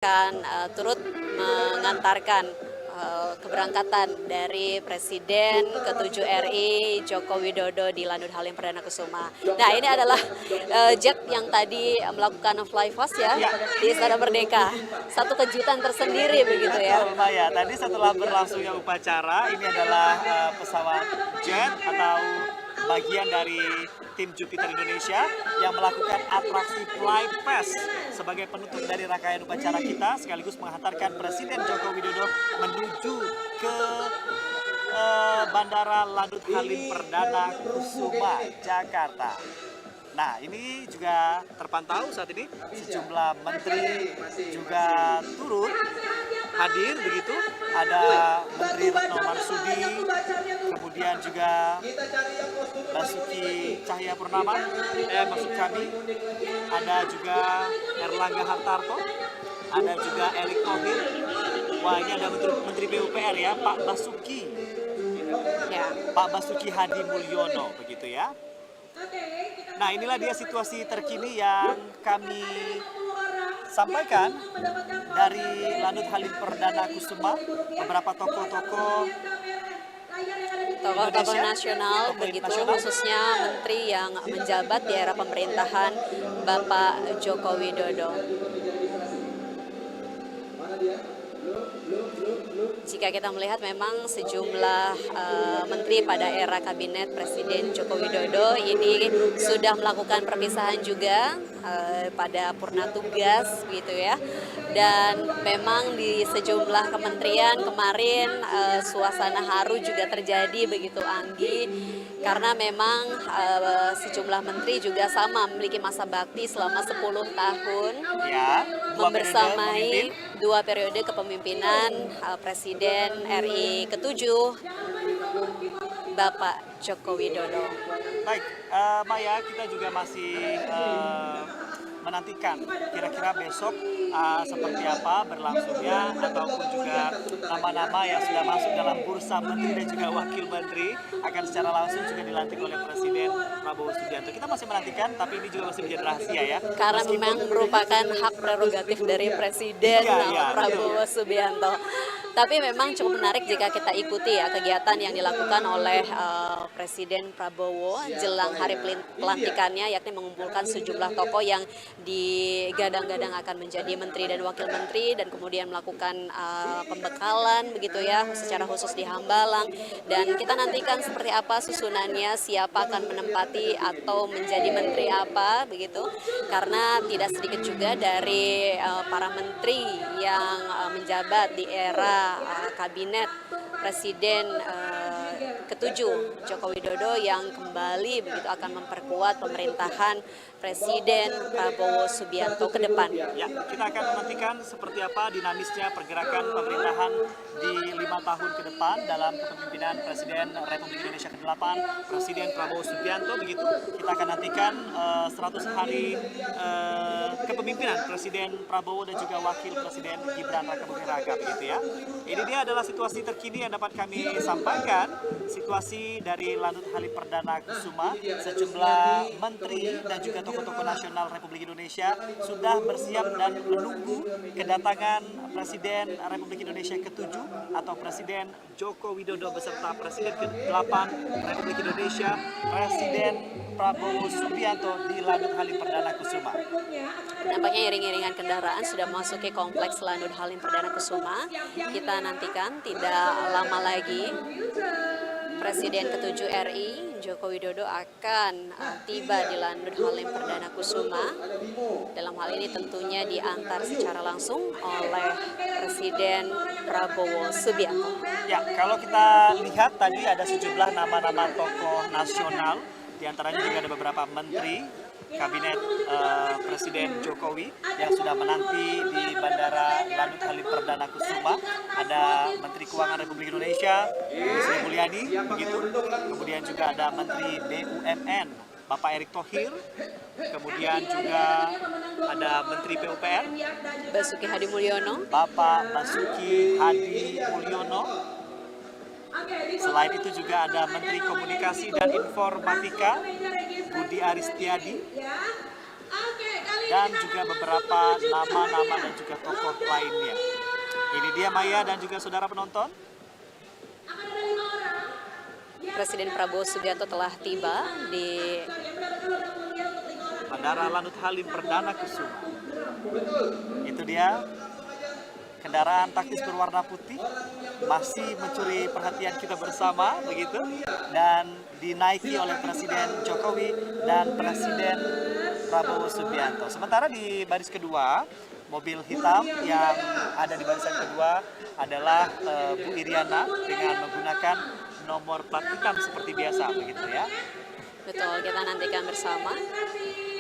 akan turut mengantarkan keberangkatan dari Presiden ke-7 RI Joko Widodo di Lanut Halim Perdana Kusuma. Nah, ini adalah jet yang tadi melakukan fly fast ya di Istana Merdeka. Satu kejutan tersendiri begitu ya. Betul, Maya. Tadi setelah berlangsungnya upacara, ini adalah pesawat jet atau bagian dari tim Jupiter Indonesia yang melakukan atraksi fly pass sebagai penutup dari rangkaian upacara kita, sekaligus menghantarkan Presiden Joko Widodo menuju ke Bandara Lanut Halim Perdana Kusuma, Jakarta. Nah, ini juga terpantau saat ini sejumlah menteri juga turut hadir begitu. Ada Menteri Retno Marsudi, kemudian juga Basuki Cahayapurnama, maksud kami, ada juga Erlangga Hartarto, ada juga Erick Thohir. Wah, ini ada Menteri PUPR ya, Pak Basuki. Ya. Pak Basuki Hadi Mulyono begitu ya. Nah, inilah dia situasi terkini yang kami sampaikan dari Lanut Halim Perdana Kusuma. Beberapa tokoh-tokoh nasional begitu, khususnya menteri yang menjabat di era pemerintahan Bapak Joko Widodo. Jika kita melihat memang sejumlah menteri pada era kabinet Presiden Joko Widodo ini sudah melakukan perpisahan juga pada purna tugas gitu ya. Dan memang di sejumlah kementerian kemarin suasana haru juga terjadi begitu, Anggi, karena memang sejumlah menteri juga sama memiliki masa bakti selama 10 tahun ya, membersamai dua periode kepemimpinan Presiden RI ke-7 Bapak Joko Widodo. Baik, Maya, kita juga masih menantikan kira-kira besok seperti apa berlangsungnya, ataupun juga nama-nama yang sudah masuk dalam bursa menteri dan juga wakil menteri akan secara langsung juga dilantik oleh Presiden Prabowo Subianto. Kita masih menantikan, tapi ini juga masih menjadi rahasia ya. Karena memang merupakan hak prerogatif dari Presiden Prabowo Subianto. Tapi memang cukup menarik jika kita ikuti ya kegiatan yang dilakukan oleh Presiden Prabowo jelang hari pelantikannya, yakni mengumpulkan sejumlah tokoh yang digadang-gadang akan menjadi menteri dan wakil menteri, dan kemudian melakukan pembekalan begitu ya secara khusus di Hambalang. Dan kita nantikan seperti apa susunannya, siapa akan menempati atau menjadi menteri apa begitu, karena tidak sedikit juga dari para menteri yang menjabat di era kabinet Presiden ke-7 Joko Widodo yang kembali begitu akan memperkuat pemerintahan Presiden Prabowo Subianto ke depan. Ya, kita akan menantikan seperti apa dinamisnya pergerakan pemerintahan di 5 tahun ke depan dalam kepemimpinan Presiden Republik Indonesia ke-8, Presiden Prabowo Subianto begitu. Kita akan nantikan 100 hari kepemimpinan Presiden Prabowo dan juga Wakil Presiden Gibran Rakabuming Raka begitu ya. Ini dia adalah situasi terkini yang dapat kami sampaikan, situasi dari Lanut Halim Perdana Kusuma. Sejumlah menteri dan juga tokoh-tokoh nasional Republik Indonesia sudah bersiap dan menunggu kedatangan Presiden Republik Indonesia ke-7 atau Presiden Joko Widodo beserta Presiden ke-8 Republik Indonesia, Presiden Prabowo Subianto di Lanut Halim Perdana Kusuma. Nampaknya iring-iringan kendaraan sudah memasuki kompleks Lanut Halim Perdana Kusuma. Kita nantikan tidak lama lagi Presiden ke-7 RI Joko Widodo akan tiba di Lanut Halim Perdana Kusuma. Dalam hal ini tentunya diantar secara langsung oleh Presiden Prabowo Subianto. Ya, kalau kita lihat tadi ada sejumlah nama-nama tokoh nasional, diantaranya juga ada beberapa menteri Kabinet Presiden Jokowi yang sudah menanti di Bandara Lanut Halim Perdana Kusuma. Ada Menteri Keuangan Republik Indonesia, Bu Sri Mulyani, begitu. Kemudian juga ada Menteri BUMN, Bapak Erick Thohir. Kemudian juga ada Menteri PUPR, Basuki Hadi Mulyono. Bapak Basuki Hadi Mulyono. Selain itu juga ada Menteri Komunikasi dan Informatika, Budi Aristiadi. dan juga beberapa nama-nama dan juga tokoh lainnya. Ini dia Maya dan juga saudara penonton. Presiden Prabowo Subianto telah tiba di Bandara Lanut Halim Perdana Kusuma. Itu dia kendaraan taktis berwarna putih masih mencuri perhatian kita bersama begitu, dan dinaiki oleh Presiden Jokowi dan Presiden Prabowo Subianto. Sementara di baris kedua, mobil hitam yang ada di barisan kedua adalah Bu Iriana dengan menggunakan nomor plat hitam seperti biasa begitu ya. Betul, kita nantikan bersama.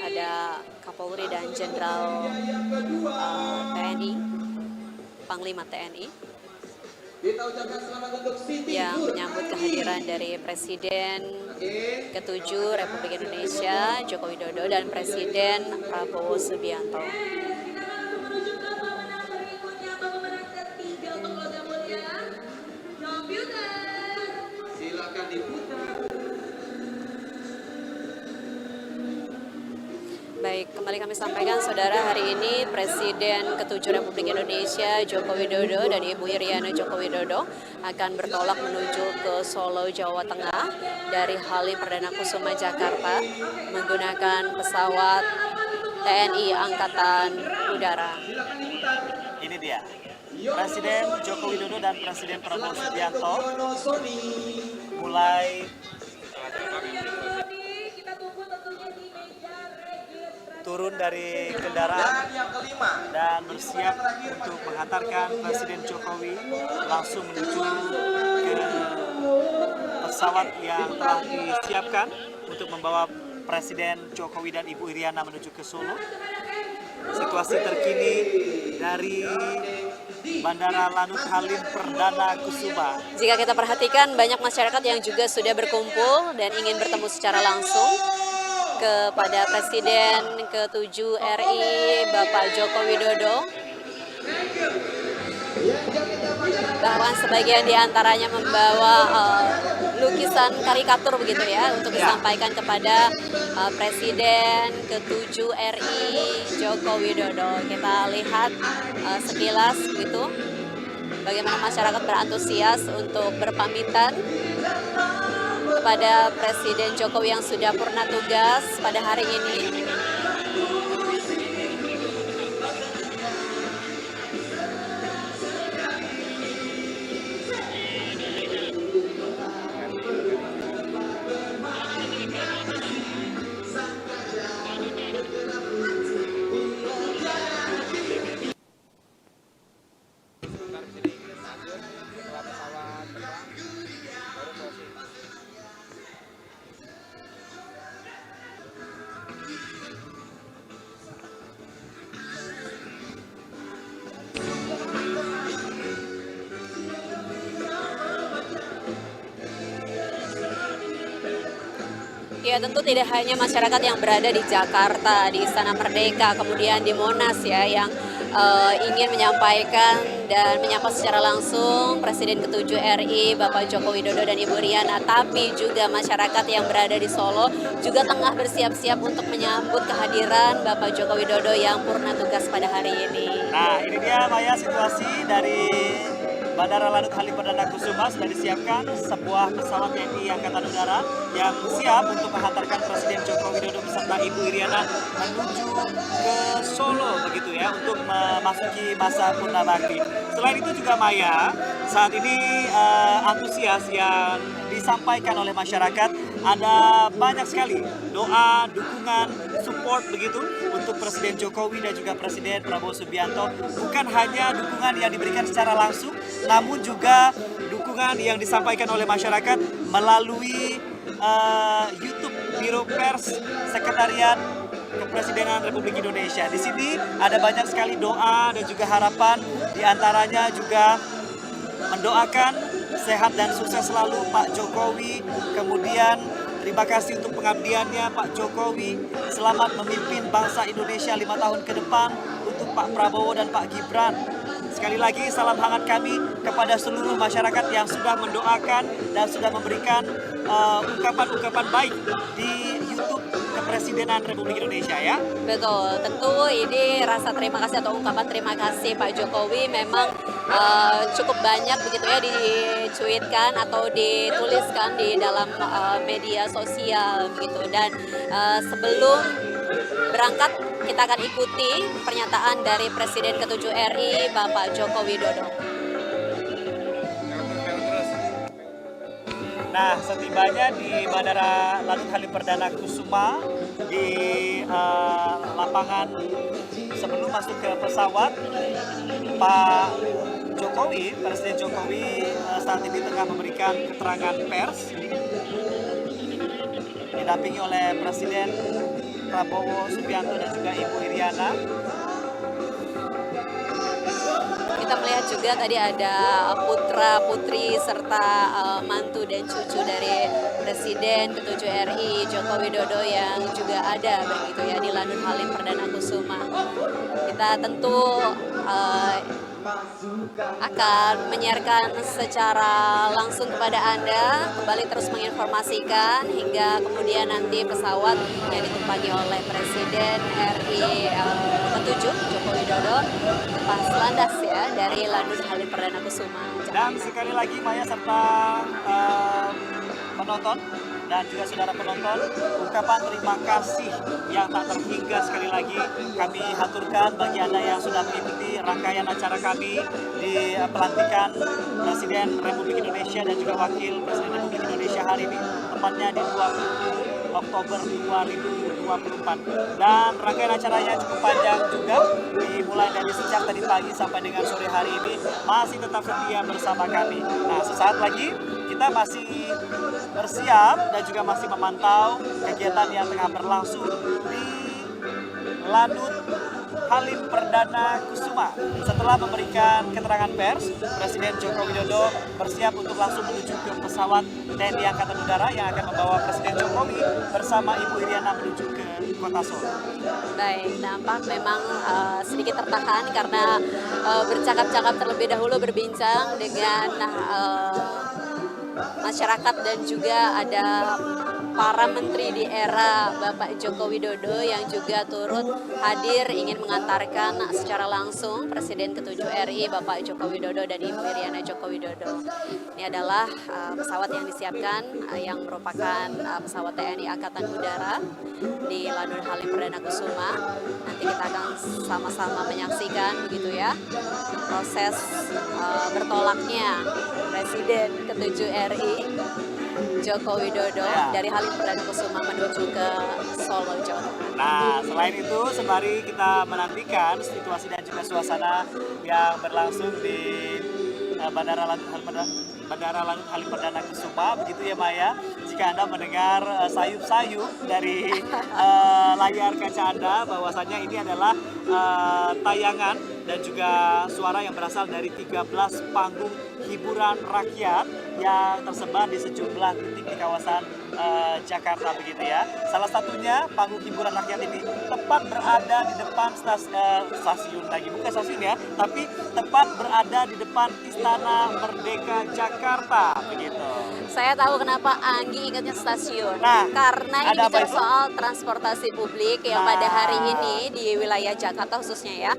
Ada Kapolri dan Jenderal TNI, Panglima TNI, yang menyambut kehadiran dari Presiden ke-7 Republik Indonesia Joko Widodo dan Presiden Prabowo Subianto. Silakan diputar. Baik, kembali kami sampaikan saudara, hari ini Presiden ke-7 Republik Indonesia Joko Widodo dan Ibu Iriana Joko Widodo akan bertolak menuju ke Solo, Jawa Tengah dari Halim Perdana Kusuma, Jakarta menggunakan pesawat TNI Angkatan Udara. Ini dia Presiden Joko Widodo dan Presiden Prabowo Subianto mulai turun dari kendaraan dan bersiap untuk menghantarkan Presiden Jokowi langsung menuju ke pesawat yang telah disiapkan untuk membawa Presiden Jokowi dan Ibu Iriana menuju ke Solo. Situasi terkini dari Bandara Lanut Halim Perdana Kusuma. Jika kita perhatikan, banyak masyarakat yang juga sudah berkumpul dan ingin bertemu secara langsung kepada Presiden ke-7 RI Bapak Joko Widodo. Bahkan sebagian diantaranya membawa lukisan karikatur begitu ya, untuk disampaikan kepada Presiden ke-7 RI Joko Widodo. Kita lihat sekilas begitu bagaimana masyarakat berantusias untuk berpamitan kepada Presiden Jokowi yang sudah purna tugas pada hari ini. Ya, tentu tidak hanya masyarakat yang berada di Jakarta, di Istana Merdeka, kemudian di Monas ya, yang ingin menyampaikan dan menyapa secara langsung Presiden ke-7 RI Bapak Joko Widodo dan Ibu Iriana, tapi juga masyarakat yang berada di Solo juga tengah bersiap-siap untuk menyambut kehadiran Bapak Joko Widodo yang purna tugas pada hari ini. Nah, ini dia Maya situasi dari Bandara Lanut Halim Perdana Kusuma. Sudah disiapkan sebuah pesawat TNI Angkatan Udara yang siap untuk menghantarkan Presiden Joko Widodo beserta Ibu Iriana menuju ke Solo begitu ya, untuk memasuki masa purna bakti. Selain itu juga Maya, saat ini antusias yang disampaikan oleh masyarakat, ada banyak sekali doa, dukungan, support begitu untuk Presiden Jokowi dan juga Presiden Prabowo Subianto. Bukan hanya dukungan yang diberikan secara langsung, namun juga dukungan yang disampaikan oleh masyarakat melalui YouTube Biro Pers Sekretariat Kepresidenan Republik Indonesia. Di sini ada banyak sekali doa dan juga harapan, diantaranya juga mendoakan sehat dan sukses selalu Pak Jokowi. Kemudian terima kasih untuk pengabdiannya Pak Jokowi, selamat memimpin bangsa Indonesia 5 tahun ke depan. Untuk Pak Prabowo dan Pak Gibran, sekali lagi salam hangat kami kepada seluruh masyarakat yang sudah mendoakan dan sudah memberikan ungkapan-ungkapan baik di YouTube kepresidenan Republik Indonesia ya. Betul, tentu ini rasa terima kasih atau ungkapan terima kasih Pak Jokowi memang cukup banyak begitu ya dicuitkan atau dituliskan di dalam media sosial begitu. Dan sebelum berangkat kita akan ikuti pernyataan dari Presiden ke-7 RI Bapak Joko Widodo. Nah, setibanya di Bandara Lanut Halim Perdana Kusuma di lapangan sebelum masuk ke pesawat, Pak Jokowi, Presiden Jokowi saat ini tengah memberikan keterangan pers didampingi oleh Presiden Prabowo Subianto dan juga Ibu Iriana. Kita melihat juga tadi ada putra putri serta mantu dan cucu dari Presiden ke-7 RI Joko Widodo yang juga ada begitu ya di Lanut Halim Perdana Kusuma. Kita tentu akan menyiarkan secara langsung kepada Anda, kembali terus menginformasikan hingga kemudian nanti pesawat yang ditumpangi oleh Presiden RI ke-7 Joko Widodo lepas landas ya dari Lanut Halim Perdana Kusuma. Dan sekali lagi Maya serta penonton dan juga saudara penonton, ungkapan terima kasih yang tak terhingga sekali lagi kami haturkan bagi Anda yang sudah mengikuti rangkaian acara kami di pelantikan Presiden Republik Indonesia dan juga Wakil Presiden Republik Indonesia hari ini, tepatnya di 20 Oktober 2024. Dan rangkaian acaranya cukup panjang juga, dimulai dari sejak tadi pagi sampai dengan sore hari ini masih tetap setia bersama kami. Nah, sesaat lagi kita masih bersiap dan juga masih memantau kegiatan yang tengah berlangsung di Lanut Halim Perdana Kusuma. Setelah memberikan keterangan pers, Presiden Joko Widodo bersiap untuk langsung menuju ke pesawat TNI Angkatan Udara yang akan membawa Presiden Jokowi bersama Ibu Iriana menuju ke Kota Solo. Baik, nampak memang sedikit tertahan karena bercakap-cakap terlebih dahulu, berbincang dengan masyarakat dan juga ada para menteri di era Bapak Joko Widodo yang juga turut hadir ingin mengantarkan secara langsung Presiden ke-7 RI Bapak Joko Widodo dan Ibu Iriana Joko Widodo. Ini adalah pesawat yang disiapkan yang merupakan pesawat TNI Angkatan Udara di Lanut Halim Perdana Kusuma. Nanti kita akan sama-sama menyaksikan begitu ya proses bertolaknya Presiden ke-7 RI Joko Widodo dari Halim Perdana Kusuma menuju ke Solo, Jawa Tengah. Nah, selain itu, sembari kita menantikan situasi dan juga suasana yang berlangsung di Bandara Lanut Halim Perdana Kusuma, begitu ya Maya. Jika Anda mendengar sayup-sayup dari layar kaca Anda, bahwasannya ini adalah tayangan dan juga suara yang berasal dari 13 panggung hiburan rakyat yang tersebar di sejumlah titik di kawasan Jakarta begitu ya. Salah satunya panggung hiburan rakyat ini tepat berada di depan stasiun lagi, bukan stasiun ya, tapi tepat berada di depan Istana Merdeka Jakarta begitu. Saya tahu kenapa Anggi ingatnya stasiun. Nah, karena ini ada apa bicara itu? soal transportasi publik yang pada hari ini di wilayah Jakarta khususnya ya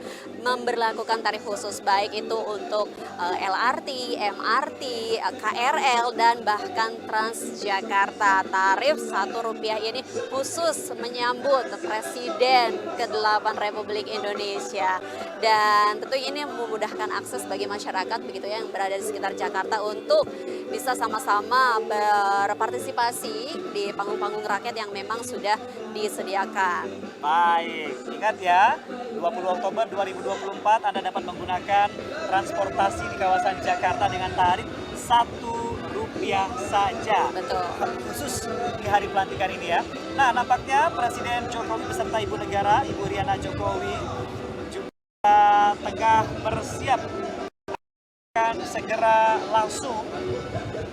memberlakukan tarif khusus baik itu untuk LRT, MRT, KRL dan bahkan Transjakarta. Tarif Rp1 ini khusus menyambut Presiden ke-8 Republik Indonesia. Dan tentu ini memudahkan akses bagi masyarakat begitu ya yang berada di sekitar Jakarta untuk bisa sama-sama berpartisipasi di panggung-panggung rakyat yang memang sudah disediakan. Baik, ingat ya, 20 Oktober 2024 Anda dapat menggunakan transportasi di kawasan Jakarta dengan tarif Rp1 saja. Betul. Khusus di hari pelantikan ini ya. Nah, nampaknya Presiden Jokowi beserta Ibu Negara, Ibu Iriana Jokowi juga tengah bersiap akan segera langsung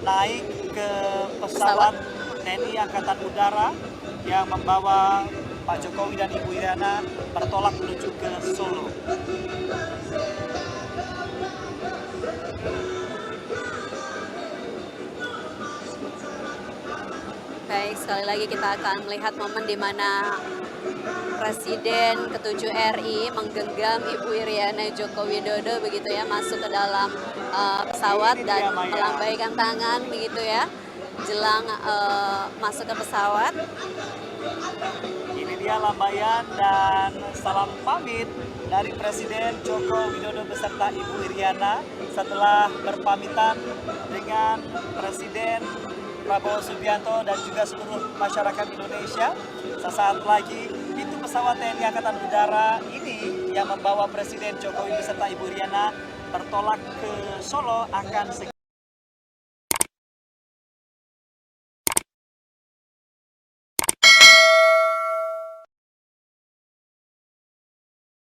naik ke pesawat TNI Angkatan Udara yang membawa Pak Jokowi dan Ibu Iriana bertolak menuju ke Solo. Baik. Baik, sekali lagi kita akan melihat momen di mana Presiden ke-7 RI menggenggam Ibu Iriana Joko Widodo begitu ya, masuk ke dalam pesawat Ini dan dia, Maya. melambaikan tangan begitu ya, jelang masuk ke pesawat. Ini dia lambaian dan salam pamit dari Presiden Joko Widodo beserta Ibu Iriana setelah berpamitan dengan Presiden Prabowo Subianto dan juga seluruh masyarakat Indonesia. Sesaat lagi pintu pesawat TNI Angkatan Udara ini yang membawa Presiden Jokowi beserta Ibu Iriana bertolak ke Solo akan segera